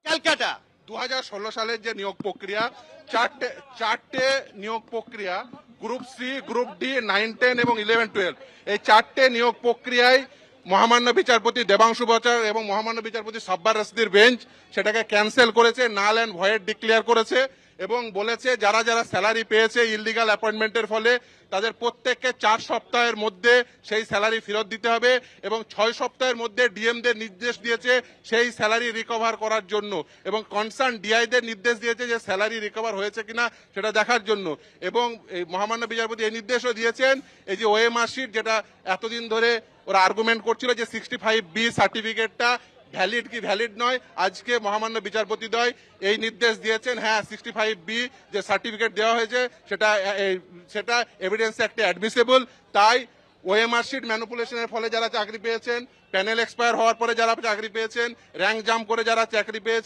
ক্যালকাটা। 2016 সালের যে নিয়োগ প্রক্রিয়া, চারটে নিয়োগ প্রক্রিয়া, গ্রুপ সি, গ্রুপ ডি, 9, 10 এবং 11, 12, এই চারটে নিয়োগ প্রক্রিয়ায় মহামান্য বিচারপতি দেবাংশু বচার এবং মহামান্য বিচারপতি সাব্বার রশিদের বেঞ্চ সেটাকে ক্যান্সেল করেছে, নাল অ্যান্ড ভয়েড ডিক্লেয়ার করেছে এবং বলেছে যারা যারা স্যালারি পেয়েছে ইললিগাল অ্যাপয়েন্টমেন্টের ফলে তাদের প্রত্যেককে 4 সপ্তাহের মধ্যে সেই স্যালারি ফেরত দিতে হবে এবং 6 সপ্তাহের মধ্যে ডিএমদের নির্দেশ দিয়েছে সেই স্যালারি রিকভার করার জন্য এবং কনসার্ন ডিআইদের নির্দেশ দিয়েছে যে স্যালারি রিকভার হয়েছে কিনা সেটা দেখার জন্য। এবং এই মহামান্য বিচারপতি এই নির্দেশও দিয়েছেন এই যে ওএমআর শিট, যেটা এতদিন ধরে ওরা আর্গুমেন্ট করছিল যে 65B সার্টিফিকেটটা ভ্যালিড কি ভ্যালিড নয়, আজকে মহামান্য বিচারপতিদ্বয় এই নির্দেশ দিয়েছেন হ্যাঁ 65B যে সার্টিফিকেট দেওয়া হয়েছে সেটা এভিডেন্স অ্যাক্টে অ্যাডমিসেবল। তাই ওএমআর শিট ম্যানিপুলেশনের ফলে যারা চাকরি পেয়েছেন, প্যানেল এক্সপায়ার হওয়ার পরে যারা চাকরি পেয়েছেন, র্যাঙ্ক জাম্প করে যারা চাকরি পেয়েছেন,